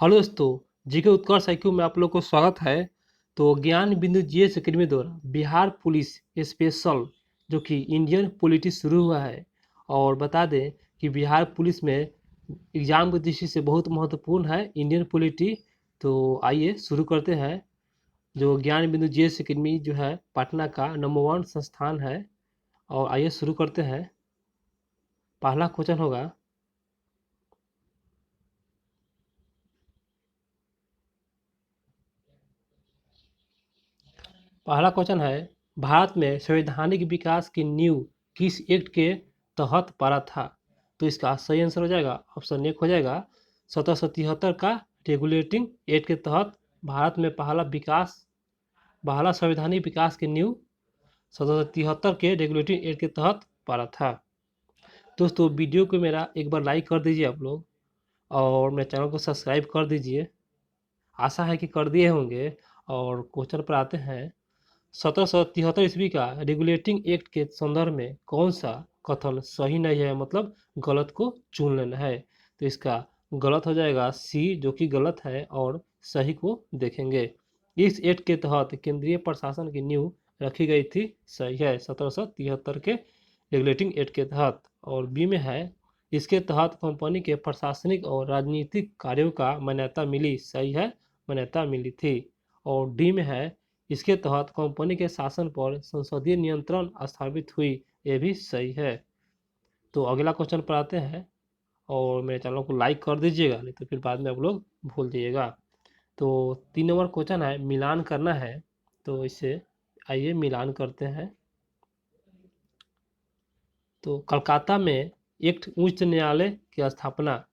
Hello दोस्तों, GK उत्कर्ष IQ में आप लोग को स्वागत है। तो ज्ञान बिंदु GS अकेडमी द्वारा बिहार पुलिस स्पेशल जो कि इंडियन पॉलिटी शुरू हुआ है। और बता दें कि बिहार पुलिस में एग्जाम की दृष्टि से बहुत महत्वपूर्ण है इंडियन पॉलिटी। तो आइए शुरू करते हैं। जो ज्ञान बिंदु GS अकेडमी जो है पटना का नंबर 1 संस्थान है। और आइए शुरू करते हैं। पहला क्वेश्चन होगा, पहला क्वेश्चन है, भारत में संवैधानिक विकास की नींव किस एक्ट के तहत पड़ा था? तो इसका सही आंसर हो जाएगा ऑप्शन 1 हो जाएगा 1773 का रेगुलेटिंग एक्ट के तहत भारत में पहला संवैधानिक विकास की नींव 1773 के रेगुलेटिंग एक्ट के तहत पड़ा था। दोस्तों वीडियो को मेरा एक बार लाइक कर दीजिए आप लोग, और मेरे चैनल को सब्सक्राइब कर दीजिए। आशा है कि कर दिए होंगे। और क्वेश्चन पर आते हैं। 1773 ईस्वी का रेगुलेटिंग एक्ट के संदर्भ में कौन सा कथन सही नहीं है, मतलब गलत को चुन लेना है? तो इसका गलत हो जाएगा सी, जो कि गलत है, और सही को देखेंगे। इस एक्ट के तहत केंद्रीय प्रशासन की नींव रखी गई थी, सही है 1773 के रेगुलेटिंग एक्ट के तहत। और बी में है, इसके तहत कंपनी के प्रशासनिक और राजनीतिक कार्यों का मान्यता मिली, सही है, मान्यता मिली थी। और डी में है, इसके तहत कंपनी के शासन पर संसदीय नियंत्रण स्थापित हुई, ये भी सही है। तो अगला क्वेश्चन पर आते हैं। और मेरे चैनल को लाइक कर दीजिएगा, नहीं तो फिर बाद में आप लोग भूल जाइएगा। तो 3 नंबर क्वेश्चन है, मिलान करना है। तो इसे आइए मिलान करते हैं। तो कोलकाता में एक उच्च न्यायालय की स्थापना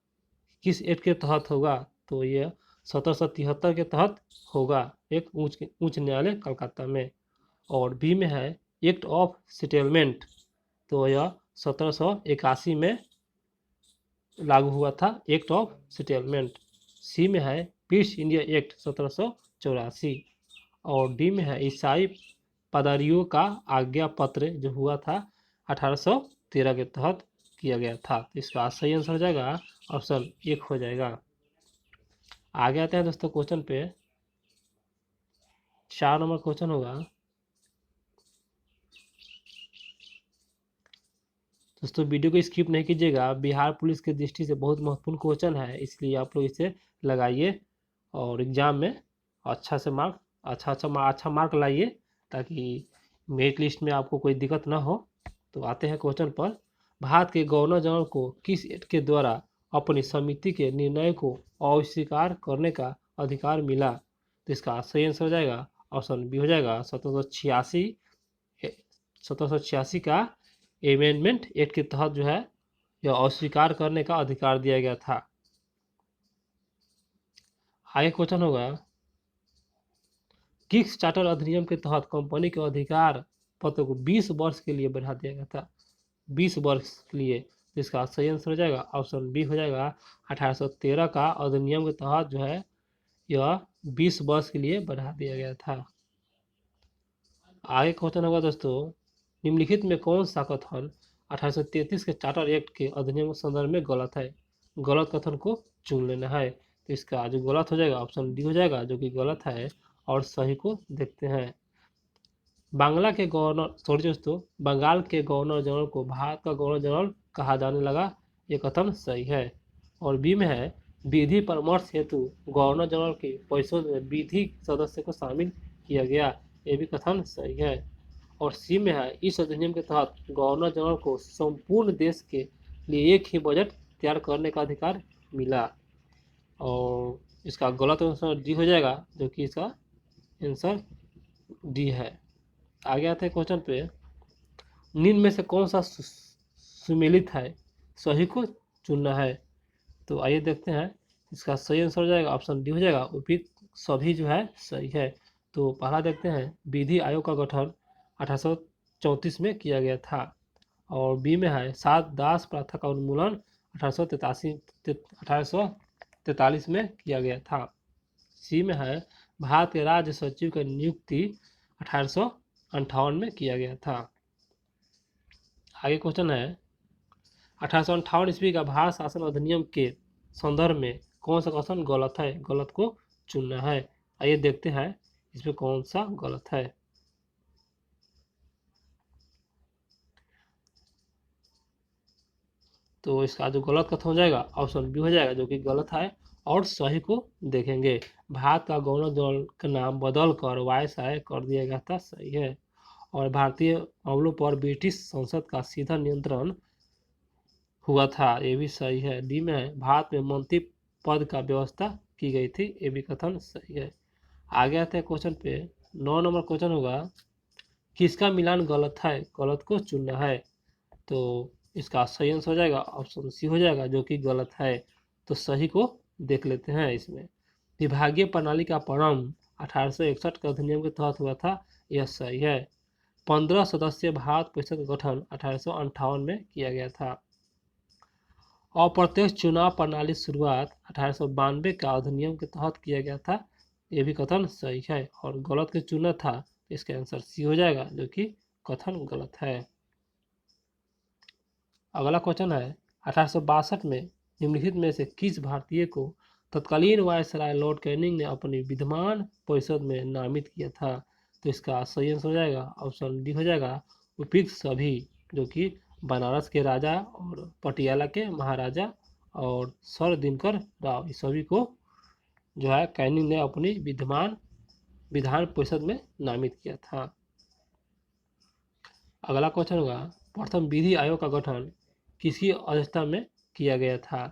किस एक्ट के तहत होगा? तो ये 1773 के तहत होगा, एक उच्च न्यायालय कोलकाता में। और बी में है, एक्ट ऑफ सेटलमेंट। तो यह 1781 में लागू हुआ था, एक्ट ऑफ सेटलमेंट। सी में है, पीस इंडिया एक्ट 1784। और डी में है, ईसाई पादरियों का आज्ञा पत्र जो हुआ था 1813 के तहत किया गया था। तो इसका सही आंसर हो जाएगा ऑप्शन 1 हो जाएगा। आगे आते हैं दोस्तों क्वेश्चन पे। 4 नंबर क्वेश्चन होगा। दोस्तों वीडियो को स्किप नहीं कीजिएगा, बिहार पुलिस की दृष्टि से बहुत महत्वपूर्ण क्वेश्चन है, इसलिए आप लोग इसे लगाइए और एग्जाम में अच्छा मार्क लाइए, ताकि मेरिट लिस्ट में आपको कोई दिक्कत ना हो। तो आते हैं क्वेश्चन पर। भारत के गवर्नर जनरल को किस एक्ट के द्वारा अपनी समिति के निर्णय को अस्वीकार करने का अधिकार मिला? तो इसका सही आंसर हो जाएगा ऑप्शन बी हो जाएगा 1786 का अमेंडमेंट एक्ट के तहत जो है यह अस्वीकार करने का अधिकार दिया गया था। आगे क्वेश्चन होगा, किस चार्टर अधिनियम के तहत कंपनी के अधिकार पत्र को 20 वर्ष के लिए बढ़ा दिया गया था? 20 वर्ष के लिए। इसका सही आंसर हो जाएगा ऑप्शन बी हो जाएगा 1813 का अधिनियम के तहत जो है यह 20 वर्ष के लिए बढ़ा दिया गया था। आगे क्वेश्चन होगा दोस्तों, निम्नलिखित में कौन सा कथन 1833 के चार्टर एक्ट के अधिनियम के संदर्भ में गलत है? गलत कथन को चुन लेना है। तो इसका जो गलत हो जाएगा ऑप्शन डी हो जाएगा, जो कि गलत है। और सही को देखते हैं। बंगाल के गवर्नर जनरल को भारत का गवर्नर जनरल कहा जाने लगा, ये कथन सही है। और बी में है, विधि परामर्श हेतु गवर्नर जनरल के परिषद में विधि सदस्य को शामिल किया गया, ये भी कथन सही है। और सी में है, इस अधिनियम के तहत गवर्नर जनरल को संपूर्ण देश के लिए एक ही बजट तैयार करने का अधिकार मिला। और इसका गलत आंसर डी हो जाएगा, जो कि इसका आंसर डी है। आगे आते हैं क्वेश्चन पे। निम्न में से कौन सा सुमेलित है? सही को चुनना है। तो आइए देखते हैं। इसका सही आंसर हो जाएगा ऑप्शन डी हो जाएगा, उपयुक्त सभी जो है सही है। तो पहला देखते हैं, विधि आयोग का गठन 1834 में किया गया था। और बी में है, 7 दास प्रथा का उन्मूलन 1843 में किया गया था। सी में है, भारत के राज्य सचिव की नियुक्ति 1858 में किया गया था। आगे क्वेश्चन है, 1858 ईस्वी का भारत शासन अधिनियम के संदर्भ में कौन सा कथन गलत है, गलत को चुनना है। आइए देखते हैं इसमें कौन सा गलत है। तो इसका जो गलत कथन हो जाएगा ऑप्शन बी हो जाएगा, जो कि गलत है। और सही को देखेंगे, भारत का गवर्नर जनरल का नाम बदल कर वायसराय कर दिया गया था, सही है। और भारतीय मामलों पर ब्रिटिश संसद का सीधा नियंत्रण हुआ था, ये भी सही है। डी में है, भारत में मंत्री पद का व्यवस्था की गई थी, ये भी कथन सही है। आगे आते हैं क्वेश्चन पे। 9 नंबर क्वेश्चन होगा, किसका मिलान गलत है, गलत को चुनना है। तो इसका सही आंसर हो जाएगा ऑप्शन सी हो जाएगा, जो कि गलत है। तो सही को देख लेते हैं इसमें। विभागीय प्रणाली का प्रारंभ 1861 के अधिनियम के तहत हुआ था, यह सही है। 15 सदस्यीय भारत परिषद का गठन 1858 में किया गया था। अप्रत्यक्ष चुनाव प्रणाली शुरुआत 1892 का अधिनियम के तहत किया गया था, यह भी कथन सही है। और गलत के चुना था, तो इसका आंसर सी हो जाएगा, जो कि कथन गलत है। अगला क्वेश्चन है, 1862 में निम्नलिखित में से किस भारतीय को तत्कालीन वायसराय लॉर्ड कैनिंग ने अपनी विद्यमान परिषद में नामित किया था। तो इसका सही आंसर हो जाएगा ऑप्शन डी हो जाएगा, उपयुक्त सभी, जो कि बनारस के राजा और पटियाला के महाराजा और सर दिनकर राव, इस सभी को जो है कैनिंग ने अपनी विद्यमान विधान परिषद में नामित किया था। अगला क्वेश्चन होगा, प्रथम विधि आयोग का गठन किसकी अध्यक्षता में किया गया था।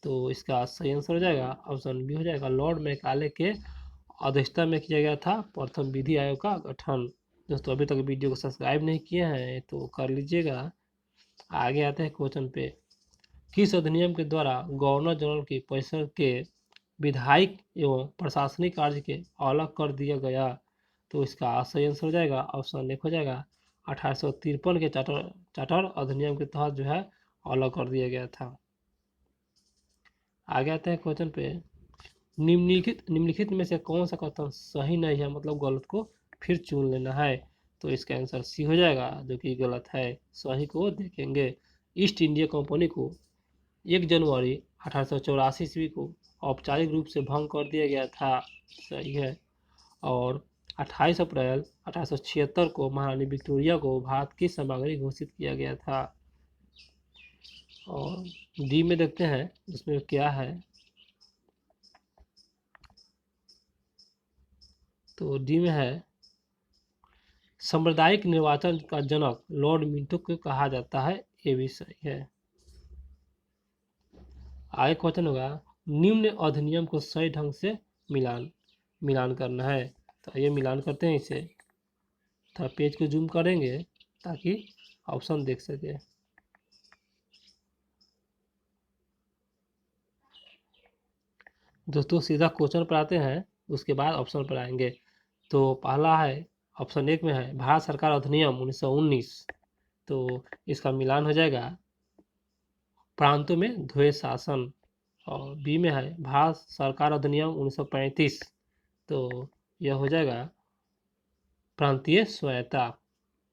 तो इसका सही आंसर हो जाएगा ऑप्शन बी हो जाएगा, लॉर्ड मैकाले के अध्यक्षता में किया गया था प्रथम विधि आयोग का गठन। दोस्तों अभी तक वीडियो को सब्सक्राइब नहीं किए हैं तो कर लीजिएगा। आगे आते हैं क्वेश्चन पे, किस अधिनियम के द्वारा गवर्नर जनरल की परिषद के विधायिक एवं प्रशासनिक कार्य के अलग कर दिया गया। तो इसका सही आंसर हो जाएगा ऑप्शन एक हो जाएगा, 1853 के चार्टर अधिनियम के तहत जो है अलग कर दिया गया था। आगे आते हैं क्वेश्चन पे, निम्नलिखित में से कौन सा कथन सही नहीं है, मतलब गलत को फिर चुन लेना है। तो इसका आंसर सी हो जाएगा, जो कि गलत है। सही को देखेंगे, ईस्ट इंडिया कंपनी को 1 जनवरी 1884 ईस्वी को औपचारिक रूप से भंग कर दिया गया था, सही है। और 28 अप्रैल 1876 को महारानी विक्टोरिया को भारत की सामग्री घोषित किया गया था। और डी में देखते हैं इसमें क्या है। तो डी में है, सांप्रदायिक निर्वाचन का जनक लॉर्ड मिंटो को कहा जाता है, ये भी सही है। आगे क्वेश्चन होगा, निम्न अधिनियम को सही ढंग से मिलान करना है। तो ये मिलान करते हैं, इसे थोड़ा पेज को जूम करेंगे ताकि ऑप्शन देख सके। दोस्तों सीधा क्वेश्चन पर आते हैं, उसके बाद ऑप्शन पर आएंगे। तो पहला है ऑप्शन एक में है भारत सरकार अधिनियम 1919, तो इसका मिलान हो जाएगा प्रांतों में द्वैध शासन। और बी में है भारत सरकार अधिनियम 1935, तो यह हो जाएगा प्रांतीय स्वायत्ता।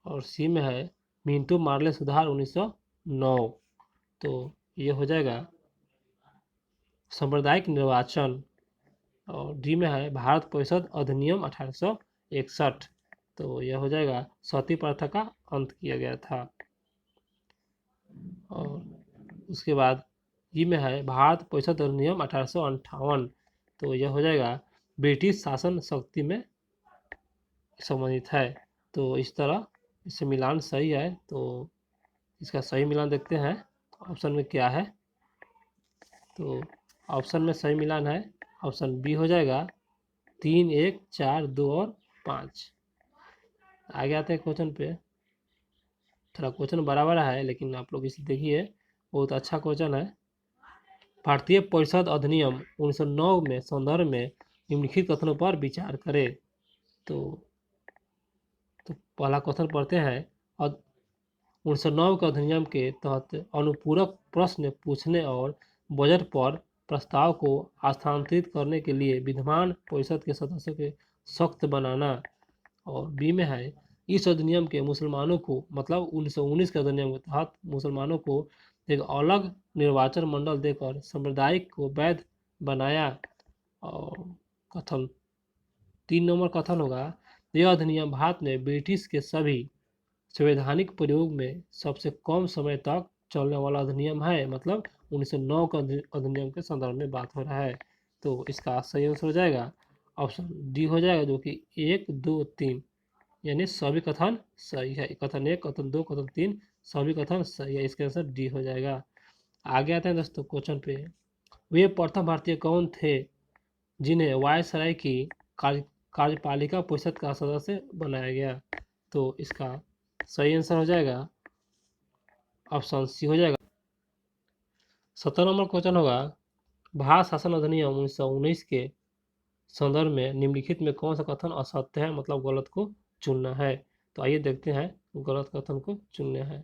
और सी में है मिंटो मार्ले सुधार 1909, तो यह हो जाएगा सांप्रदायिक निर्वाचन। और डी में है भारत परिषद अधिनियम 1861, तो यह हो जाएगा सती प्रथा का अंत किया गया था। और उसके बाद ई में है भारत परिषद अधिनियम 1858, तो यह हो जाएगा ब्रिटिश शासन शक्ति में संबंधित है। तो इस तरह इससे मिलान सही है। तो इसका सही मिलान देखते हैं ऑप्शन में क्या है। तो ऑप्शन में सही मिलान है ऑप्शन बी हो जाएगा 3, 1, 4, 2 और 5। आगे आते हैं क्वेश्चन पे। थोड़ा क्वेश्चन बड़ा बड़ा है लेकिन आप लोग इसे देखिए, बहुत अच्छा क्वेश्चन है। भारतीय परिषद अधिनियम 1909 में संदर्भ में निम्नलिखित कथनों पर विचार करें। तो पहला क्वेश्चन पढ़ते हैं, 1909 के अधिनियम के तहत अनुपूरक प्रश्न पूछने और बजट पर प्रस्ताव को स्थानांतरित करने के लिए विद्यमान परिषद के सदस्यों के सख्त बनाना। और बी में है इस अधिनियम के मुसलमानों को, मतलब 1919 के अधिनियम के तहत मुसलमानों को एक अलग निर्वाचन मंडल देकर सांप्रदायिक को वैध बनाया। और कथन 3 नंबर कथन होगा, यह अधिनियम भारत में ब्रिटिश के सभी संवैधानिक प्रयोग में सबसे कम समय तक चलने वाला अधिनियम है। मतलब 1909 का अधिनियम के संदर्भ में बात हो रहा है। तो इसका सही आंसर हो जाएगा ऑप्शन डी हो जाएगा, जो कि 1, 2, 3 यानी सभी कथन सही है। कथन 1, कथन 2, कथन 3 सभी कथन सही है। इसका आंसर डी हो जाएगा। आगे आते हैं दोस्तों क्वेश्चन पे। वे प्रथम भारतीय कौन थे जिन्हें वायसराय की कार्यपालिका परिषद का सदस्य बनाया गया? तो इसका सही आंसर हो जाएगा ऑप्शन सी हो जाएगा। 17 नंबर क्वेश्चन होगा, भारत शासन अधिनियम 1919 के संदर्भ में निम्नलिखित में कौन सा कथन असत्य है, मतलब गलत को चुनना है। तो आइए देखते हैं गलत कथन को चुनना है।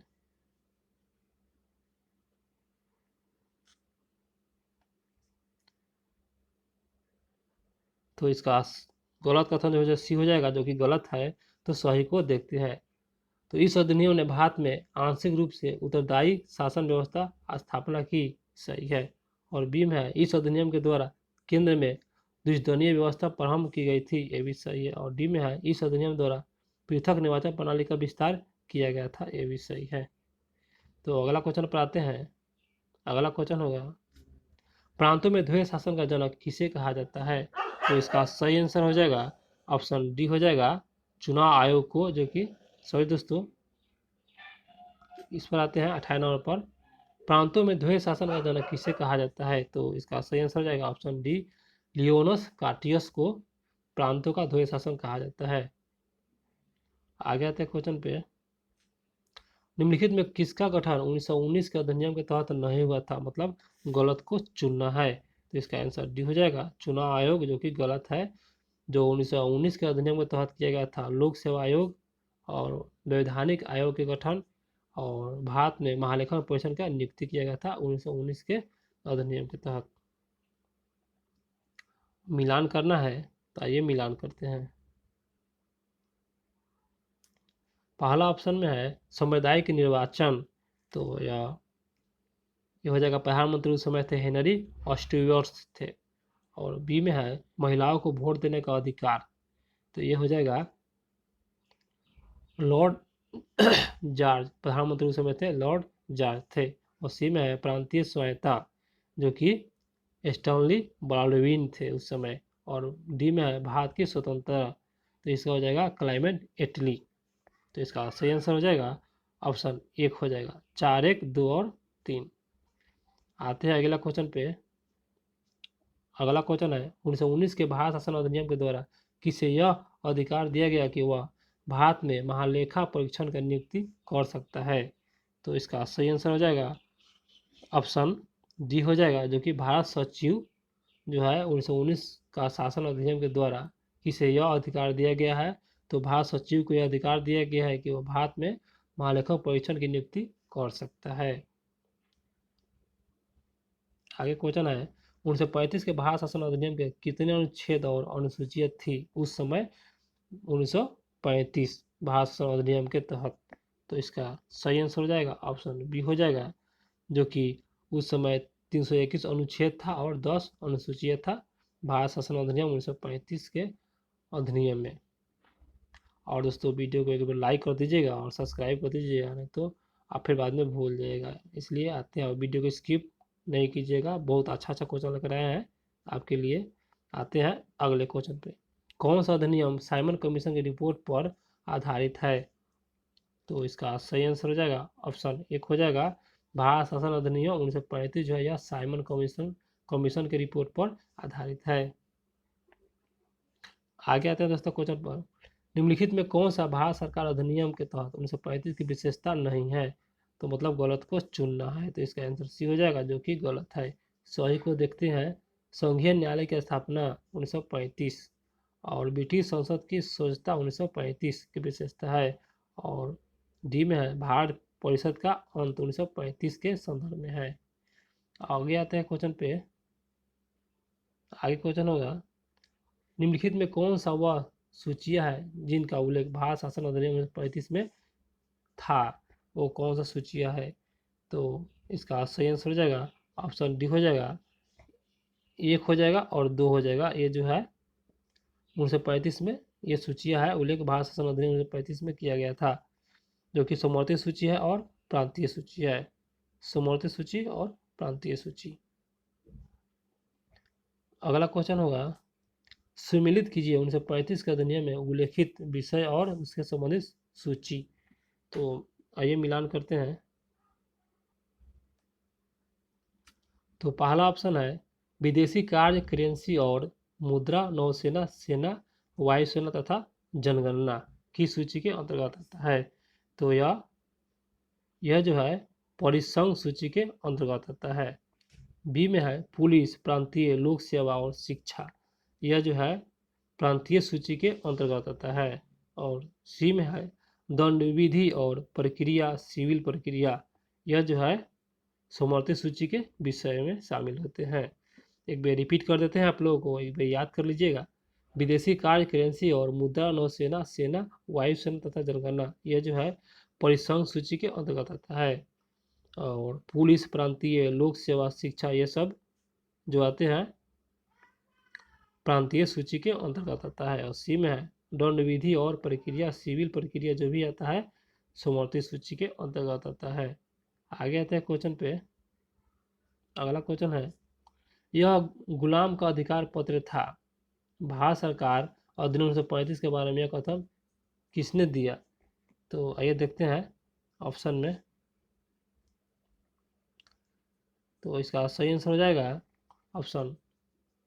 तो इसका गलत कथन जो है सी हो जाएगा, जो कि गलत है। तो सही को देखते हैं। तो इस अधिनियम ने भारत में आंशिक रूप से उत्तरदायी शासन व्यवस्था स्थापना की, सही है। और बी में है, इस अधिनियम के द्वारा केंद्र में द्विदलीय व्यवस्था प्रारंभ की गई थी, ये भी सही है। और डी में है, इस अधिनियम द्वारा पृथक निर्वाचन प्रणाली का विस्तार किया गया था, ये भी सही है। तो अगला क्वेश्चन पर आते हैं। अगला क्वेश्चन होगा, प्रांतों में द्वैध शासन का जनक किसे कहा जाता है? तो इसका सही आंसर हो जाएगा ऑप्शन डी हो जाएगा, चुनाव आयोग को, जो कि सॉरी दोस्तों, इस पर आते हैं 28 नंबर पर। प्रांतों में द्वैध शासन का जनक किसे कहा जाता है? तो इसका सही आंसर हो जाएगा ऑप्शन डी, लियोनस कार्टियस को प्रांतों का द्वैध शासन कहा जाता है। आगे आते हैं क्वेश्चन पे। निम्नलिखित में किसका गठन 1919 के अधिनियम के तहत नहीं हुआ था? मतलब गलत को चुनना है। तो इसका आंसर डी हो जाएगा, चुनाव आयोग, जो कि गलत है। जो 1919 के अधिनियम के तहत किया गया था लोक सेवा आयोग और वैधानिक आयोग के गठन, और भारत में महालेखा परिषद का नियुक्ति किया गया था 1919 के अधिनियम के तहत। मिलान करना है, तो आइए मिलान करते हैं। पहला ऑप्शन में है सामुदायिक निर्वाचन, तो ये हो जाएगा, प्रधानमंत्री उस समय थे हेनरी ऑस्टिवर्थ थे। और बी में है महिलाओं को वोट देने का अधिकार, तो ये हो जाएगा लॉर्ड जॉर्ज, प्रधानमंत्री उस समय थे लॉर्ड जॉर्ज थे। और सी में है प्रांतीय स्वायत्ता, जो कि स्टैनली बाल्डविन थे उस समय। और डी में है भारत की स्वतंत्रता, तो इसका हो जाएगा क्लाइमेट एटली। तो इसका सही आंसर हो जाएगा ऑप्शन 1 हो जाएगा। 4, 1, 2 और 3। आते हैं अगला क्वेश्चन पे। अगला क्वेश्चन है, 1919 के भारत शासन अधिनियम के द्वारा किसे यह अधिकार दिया गया कि वह भारत में महालेखा परीक्षण का नियुक्ति कर सकता है? तो इसका सही आंसर हो जाएगा ऑप्शन डी हो जाएगा, जो कि भारत सचिव जो है 1919 का शासन अधिनियम के द्वारा किसे यह अधिकार दिया गया है? तो भारत सचिव को यह अधिकार दिया गया है कि वह भारत में महालेखा परीक्षण की नियुक्ति कर सकता है। आगे क्वेश्चन है, 1935 के भारत शासन अधिनियम के कितने अनुच्छेद और अनुसूचियां थी उस समय 1935 भारत शासन अधिनियम के तहत? तो इसका सही आंसर हो जाएगा ऑप्शन बी हो जाएगा, जो कि उस समय 321 अनुच्छेद था और 10 अनुसूचियां था भारत शासन अधिनियम 1935 के अधिनियम में। और दोस्तों वीडियो को एक बार लाइक कर दीजिएगा और सब्सक्राइब कर दीजिएगा, नहीं तो आप फिर बाद में भूल जाइएगा। इसलिए आते हैं और वीडियो को स्किप नहीं कीजिएगा, बहुत अच्छा अच्छा क्वेश्चन लेकर आए हैं आपके लिए। आते हैं अगले क्वेश्चन पे। कौन सा अधिनियम साइमन कमीशन की रिपोर्ट पर आधारित है? तो इसका सही आंसर हो जाएगा ऑप्शन 1 हो जाएगा, भारत शासन अधिनियम 1935 जो है यह साइमन कमीशन की रिपोर्ट पर आधारित है। आगे आते हैं दोस्तों क्वेश्चन पर। निम्नलिखित में कौन सा भारत सरकार अधिनियम के तहत 1935 की विशेषता नहीं है? तो मतलब गलत को चुनना है। तो इसका आंसर सी हो जाएगा, जो कि गलत है। सही को देखते हैं। संघीय न्यायालय की स्थापना 1935 और ब्रिटिश संसद की सदस्यता 1935 की विशेषता है। और डी में है भारत परिषद का अंत 1935 के संदर्भ में है। आगे आते हैं क्वेश्चन पे। आगे क्वेश्चन होगा, निम्नलिखित में कौन सा वह सूचियां है जिनका उल्लेख भारत शासन अधिनियम 1935 में था? वो कौन सा सूचियां है? तो इसका सही आंसर हो जाएगा ऑप्शन डी हो जाएगा, 1 हो जाएगा और 2 हो जाएगा। ये जो है 1935 में ये सूचियाँ है उल्लेख भारत शासन अधिनियम 1935 में किया गया था, जो कि समवर्ती सूची है और प्रांतीय सूची है। समवर्ती सूची और प्रांतीय सूची। अगला क्वेश्चन होगा, सम्मिलित कीजिए 1935 के अधिनियम में उल्लेखित विषय और उसके संबंधित सूची। तो आइए मिलान करते हैं। तो पहला ऑप्शन है विदेशी कार्य, करेंसी और मुद्रा, नौसेना, सेना, वायुसेना तथा जनगणना की सूची के अंतर्गत आता है। तो यह जो है परिसंघ सूची के अंतर्गत आता है। बी में है पुलिस, प्रांतीय, लोक सेवा और शिक्षा। यह जो है प्रांतीय सूची के अंतर्गत आता है। और सी में है दंड विधि और प्रक्रिया, सिविल प्रक्रिया। यह जो है समवर्ती सूची के विषय में शामिल होते हैं। एक बार रिपीट कर देते हैं आप लोगों को, एक बार याद कर लीजिएगा। विदेशी कार्य, करेंसी और मुद्रा, नौसेना, सेना, वायुसेना तथा जनगणना यह जो है परिसंघ सूची के अंतर्गत आता है। और पुलिस, प्रांतीय, लोक सेवा, शिक्षा ये सब जो आते हैं प्रांतीय सूची के अंतर्गत आता है। और सी में है दंड विधि और प्रक्रिया, सिविल प्रक्रिया जो भी आता है समवर्ती सूची के अंतर्गत आता है। आगे आते हैं क्वेश्चन पे। अगला क्वेश्चन है, यह गुलाम का अधिकार पत्र था। भारत सरकार अधिनियम 1935 के बारे में यह कथन किसने दिया? तो आइए देखते हैं ऑप्शन में। तो इसका सही आंसर हो जाएगा ऑप्शन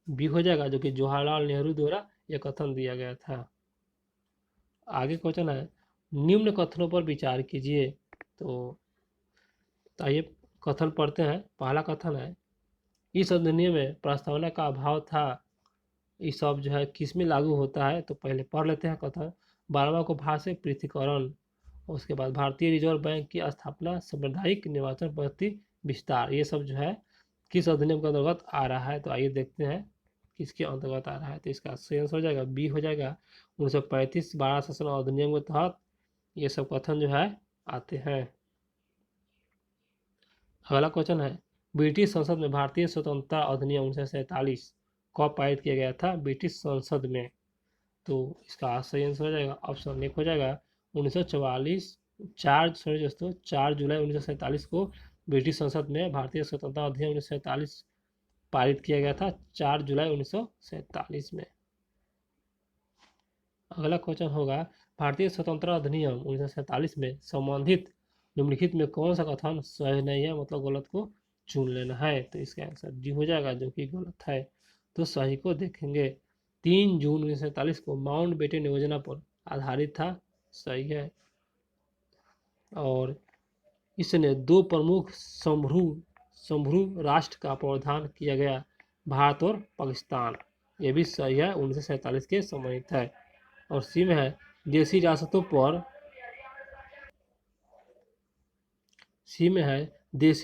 बी हो जाएगा, जो कि जवाहरलाल नेहरू द्वारा यह कथन दिया गया था। आगे क्वेश्चन है, निम्न कथनों पर विचार कीजिए। तो आइए कथन पढ़ते हैं। पहला कथन है, इस अधिनियम में प्रस्तावना का अभाव था। ये सब जो है किस में लागू होता है? तो पहले पढ़ लेते हैं कथन। 12वां को भारत से पृथक्करण, उसके बाद भारतीय रिजर्व बैंक की स्थापना, सांप्रदायिक निर्वाचन पद्धति विस्तार, ये सब जो है किस अधिनियम के अंतर्गत आ रहा है? तो आइए देखते हैं किसके अंतर्गत आ रहा है। तो इसका सही आंसर हो जाएगा बी हो जाएगा, 1935 भारत शासन अधिनियम के तहत ये सब कथन जो है आते हैं। अगला क्वेश्चन है, ब्रिटिश संसद में भारतीय स्वतंत्रता अधिनियम 1947 कब पारित किया गया था? ब्रिटिश संसद में। तो इसका सही आंसर हो जाएगा ऑप्शन एक हो जाएगा 1944 4 जुलाई 1947 को ब्रिटिश संसद में भारतीय स्वतंत्रता अधिनियम 1947 पारित किया गया था, 4 जुलाई 1947 में। अगला क्वेश्चन होगा, भारतीय स्वतंत्रता अधिनियम 1947 में संबंधित निम्नलिखित में कौन सा कथन सही नहीं है, मतलब गलत को चुन लेना है। तो इसका आंसर डी हो जाएगा, जो कि गलत है। तो सही को देखेंगे। 3 जून 1947 को माउंट बेटन योजना पर आधारित था, सही है। और इसने 2 प्रमुख संभ्रू राष्ट्र का प्रावधान किया गया, भारत और पाकिस्तान, ये भी सही है, 1947 के संबंधित है। और सी में है देशी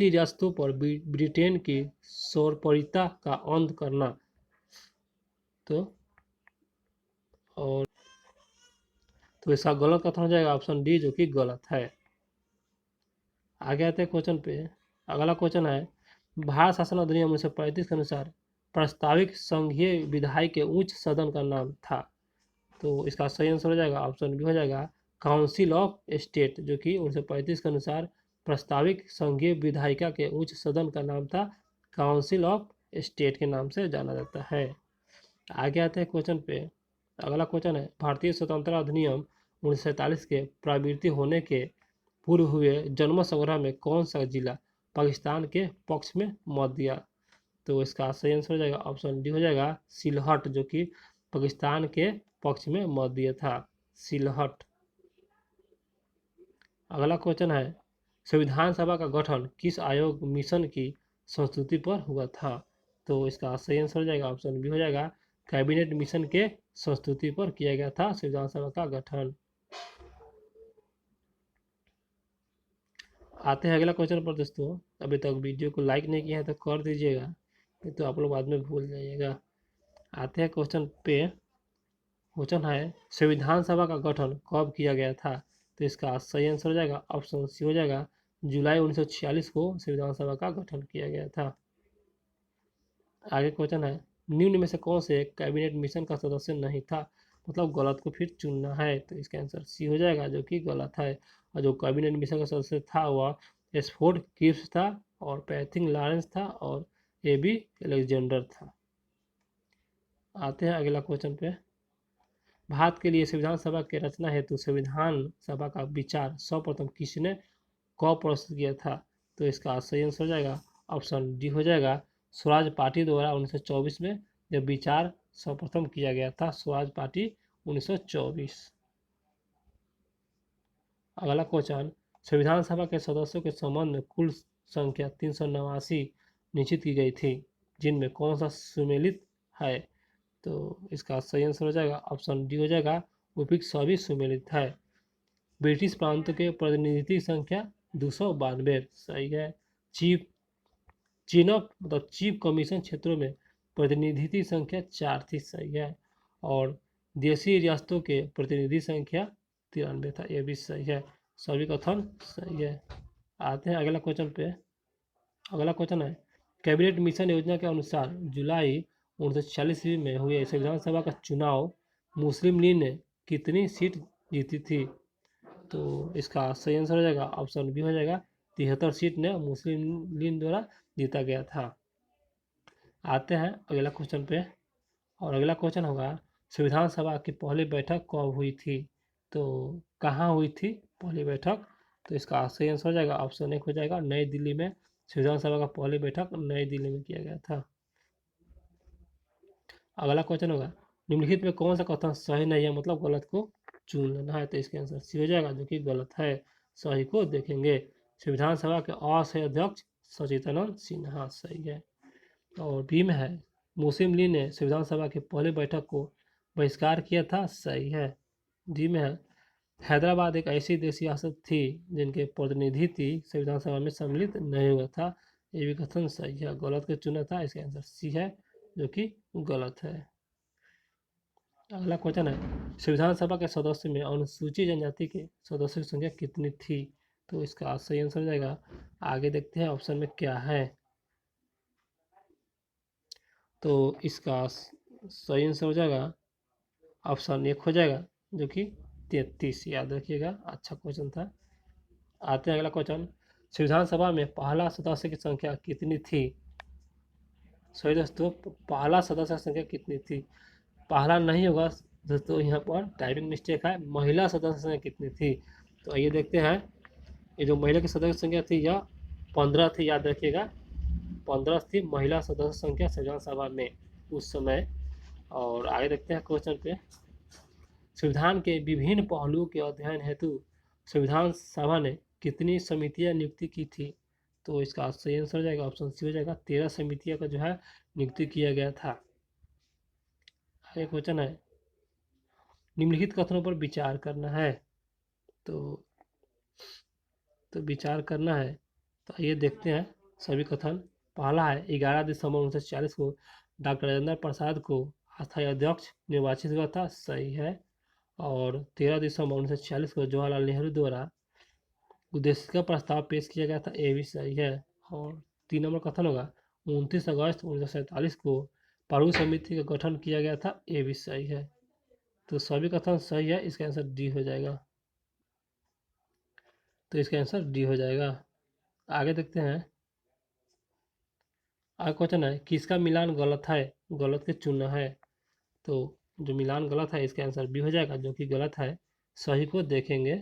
रियासतों पर ब्रिटेन की सार्वभौमिकता का अंत करना। तो इसका गलत कथन हो जाएगा ऑप्शन डी, जो कि गलत है। आगे आते हैं क्वेश्चन पे। अगला क्वेश्चन है, भारत शासन अधिनियम 1935 के अनुसार प्रस्तावित संघीय विधायी के उच्च सदन का नाम था। तो इसका सही आंसर हो जाएगा ऑप्शन बी हो जाएगा, काउंसिल ऑफ स्टेट, जो कि 1935 के अनुसार प्रस्तावित संघीय विधायिका के उच्च सदन का नाम था काउंसिल ऑफ स्टेट के नाम से जाना जाता है। आगे आते हैं क्वेश्चन पे। अगला क्वेश्चन है, भारतीय स्वतंत्रता अधिनियम 1947 के प्रवृत्ति होने के पूर्व हुए जनमत संग्रह में कौन सा जिला पाकिस्तान के पक्ष में मत दिया? तो इसका सही आंसर हो जाएगा ऑप्शन डी हो जाएगा, सिलहट, जो कि पाकिस्तान के पक्ष में मत दिया था, सिलहट। अगला क्वेश्चन है, संविधान सभा का गठन किस आयोग मिशन की संस्तुति पर हुआ था? तो इसका सही आंसर हो जाएगा ऑप्शन बी हो जाएगा, कैबिनेट मिशन के संस्तुति पर किया गया था संविधान सभा का गठन। आते हैं अगला क्वेश्चन पर दोस्तों। अभी तक वीडियो को लाइक नहीं किया है तो कर दीजिएगा, नहीं तो आप लोग बाद में भूल जाइएगा। आते हैं क्वेश्चन पे। क्वेश्चन है, संविधान सभा का गठन कब किया गया था? तो इसका सही आंसर हो जाएगा ऑप्शन सी हो जाएगा, जुलाई 1946 को संविधान सभा का गठन किया गया था। आगे क्वेश्चन है, निम्न में से कौन से कैबिनेट मिशन का सदस्य नहीं था? मतलब गलत को फिर चुनना है, तो इसका आंसर सी हो जाएगा, जो कि गलत है। और जो कैबिनेट मिशन का सदस्य था वह एसफोर्ड किप्स था, और पैथिंग लॉरेंस था, और एबी अलेक्जेंडर था। आते हैं अगला क्वेश्चन पे। भारत के लिए संविधान सभा के रचना हेतु संविधान सभा का विचार सर्वप्रथम किसने कब प्रस्तुत किया था? तो इसका सही आंसर हो जाएगा ऑप्शन डी हो जाएगा, स्वराज पार्टी द्वारा 1924 में जब विचार सर्वप्रथम किया गया था, स्वराज पार्टी 1924। अगला क्वेश्चन, संविधान सभा के सदस्यों के संबंध में कुल संख्या 389 निश्चित की गई थी, जिनमें कौन सा सुमेलित है? तो इसका सही आंसर हो जाएगा ऑप्शन डी हो जाएगा, उपयुक्त सभी सुमेलित है। ब्रिटिश प्रांतों के प्रतिनिधि संख्या 292 सही है। चीफ चीनअप मतलब चीफ कमीशन क्षेत्रों में प्रतिनिधि संख्या 4 थी सही है। और देशी रियासतों के प्रतिनिधि संख्या 93 था, यह भी सही है। सभी कथन सही है। आते हैं अगला क्वेश्चन पे। अगला क्वेश्चन है, कैबिनेट मिशन योजना के अनुसार जुलाई 1946 ईस्वी में हुए संविधान सभा का चुनाव मुस्लिम लीग ने कितनी सीट जीती थी? तो इसका सही आंसर हो जाएगा ऑप्शन बी हो जाएगा, 73 सीट ने मुस्लिम लीग द्वारा जीता गया था। आते हैं अगला क्वेश्चन पे। और अगला क्वेश्चन होगा, संविधान सभा की पहली बैठक कब हुई थी? तो कहाँ हुई थी पहली बैठक? तो इसका सही आंसर हो जाएगा ऑप्शन एक हो जाएगा, नई दिल्ली में। संविधान सभा का पहली बैठक नई दिल्ली में किया गया था। अगला क्वेश्चन होगा, निम्नलिखित में कौन सा कथन सही नहीं है, मतलब गलत को चुन लेना है, तो इसके आंसर सी हो जाएगा, जो कि गलत है। सही को देखेंगे, संविधान सभा के असह अध्यक्ष सचिदानंद सिन्हा सही है। और बी में है, मुस्लिम लीग ने संविधान सभा की पहली बैठक को बहिष्कार किया था सही है। डी में है, हैदराबाद एक ऐसी देशी रियासत थी जिनके प्रतिनिधि संविधान सभा में सम्मिलित नहीं हुआ था, ये भी कथन सही है। गलत को चुना था, इसका आंसर सी है, जो कि गलत है। अगला क्वेश्चन है, संविधान सभा के सदस्य में अनुसूचित जनजाति के सदस्यों की संख्या कितनी थी? तो इसका सही आंसर हो जाएगा, आगे देखते हैं ऑप्शन में क्या है। तो इसका सही आंसर हो जाएगा ऑप्शन एक हो जाएगा, जो कि 33। याद रखिएगा, अच्छा क्वेश्चन था। आते हैं अगला क्वेश्चन, संविधान सभा में पहला सदस्य की संख्या कितनी थी? सही दोस्तों, पहला सदस्य की संख्या कितनी थी? पहला नहीं होगा दोस्तों, यहाँ पर टाइपिंग मिस्टेक है। महिला सदस्य संख्या कितनी थी? तो आइए देखते हैं। ये जो महिला की सदस्य संख्या थी यह 15 थी, याद रखिएगा, 15 थी महिला सदस्य संख्या संविधान सभा में उस समय। और आगे देखते हैं क्वेश्चन पे। संविधान के विभिन्न पहलुओं के अध्ययन हेतु संविधान सभा ने कितनी समितियां नियुक्ति की थी? तो इसका सही आंसर हो जाएगा ऑप्शन सी हो जाएगा, 13 समितियों का जो है नियुक्ति किया गया था। आगे क्वेश्चन है, निम्नलिखित कथनों पर विचार करना है। तो विचार करना है, तो आइए देखते हैं सभी कथन। पहला है, 11 दिसंबर 1940 को डॉक्टर राजेंद्र प्रसाद को अस्थायी अध्यक्ष निर्वाचित हुआ था सही है। और 13 दिसंबर 1946 को जवाहरलाल नेहरू द्वारा उद्देशिका प्रस्ताव पेश किया गया था, ये भी सही है। और 3 नंबर कथन होगा, 29 अगस्त 1947 को पारू समिति का गठन किया गया था, ये भी सही है। तो सभी कथन सही है, इसका आंसर डी हो जाएगा। तो इसका आंसर डी हो जाएगा। आगे देखते हैं। आगे क्वेश्चन है, किसका मिलान गलत है? गलत के चुनना है। तो जो मिलान गलत है इसका आंसर बी हो जाएगा, जो कि गलत है। सही को देखेंगे,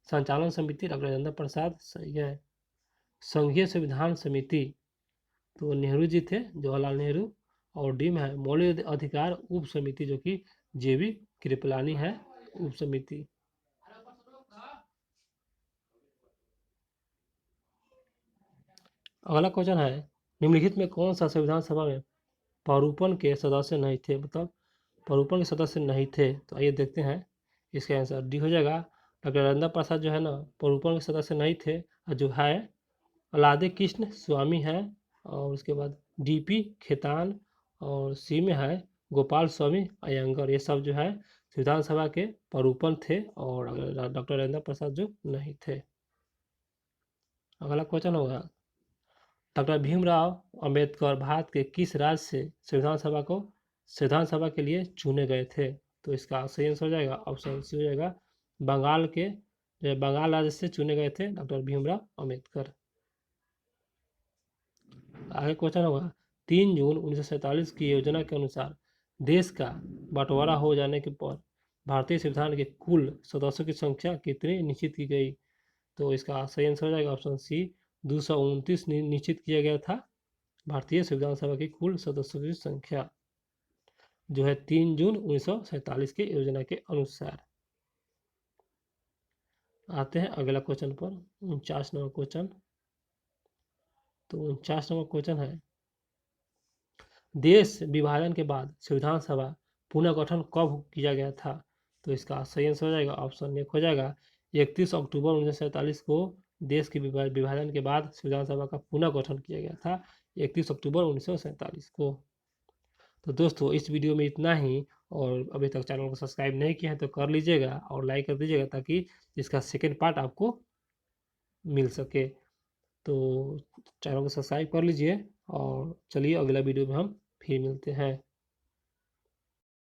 संचालन समिति डॉक्टर राजेंद्र प्रसाद सही है। संघीय संविधान समिति, तो नेहरू जी थे, जवाहरलाल नेहरू। और डी में है मौलिक अधिकार उप समिति, जो कि जेबी कृपलानी है उप समिति। अगला क्वेश्चन है, निम्नलिखित में कौन सा संविधान सभा में परूपन के सदस्य नहीं थे? मतलब परूपन के सदस्य नहीं थे, तो आइए देखते हैं। इसका आंसर डी हो जाएगा, डॉक्टर राजेंद्र प्रसाद जो है ना परूपन के सदस्य नहीं थे। और जो है अलादे कृष्ण स्वामी है, और उसके बाद डीपी खेतान, और सी में है गोपाल स्वामी अयंगर। ये सब जो है संविधान सभा के परूपन थे, और डॉक्टर राजेंद्र प्रसाद जो नहीं थे। अगला क्वेश्चन होगा, डॉक्टर भीमराव अंबेडकर भारत के किस राज्य से संविधान सभा के लिए चुने गए थे? तो इसका सही आंसर हो जाएगा ऑप्शन सी हो जाएगा बंगाल राज्य से चुने गए थे डॉक्टर भीमराव अंबेडकर। आगे क्वेश्चन होगा 3 जून 1947 की योजना के अनुसार देश का बंटवारा हो जाने के पर भारतीय संविधान के कुल सदस्यों की संख्या कितनी निश्चित की गई? तो इसका सही आंसर हो जाएगा ऑप्शन सी 229 निश्चित किया गया था भारतीय संविधान सभा की कुल सदस्यों की संख्या जो है 3 जून 1947 की योजना के अनुसार। आते हैं अगला क्वेश्चन पर 49 नंबर क्वेश्चन। तो 49 नंबर क्वेश्चन है देश विभाजन के बाद संविधान सभा पुनर्गठन कब किया गया था? तो इसका सही आंसर हो जाएगा ऑप्शन एक हो जाएगा 31 अक्टूबर 1947 को देश के विभाजन के बाद संविधान सभा का पुनर्गठन किया गया था 31 अक्टूबर 1947 को। तो दोस्तों इस वीडियो में इतना ही, और अभी तक चैनल को सब्सक्राइब नहीं किया है तो कर लीजिएगा और लाइक कर दीजिएगा ताकि इसका सेकेंड पार्ट आपको मिल सके। तो चैनल को सब्सक्राइब कर लीजिए और चलिए अगला वीडियो में हम फिर मिलते हैं।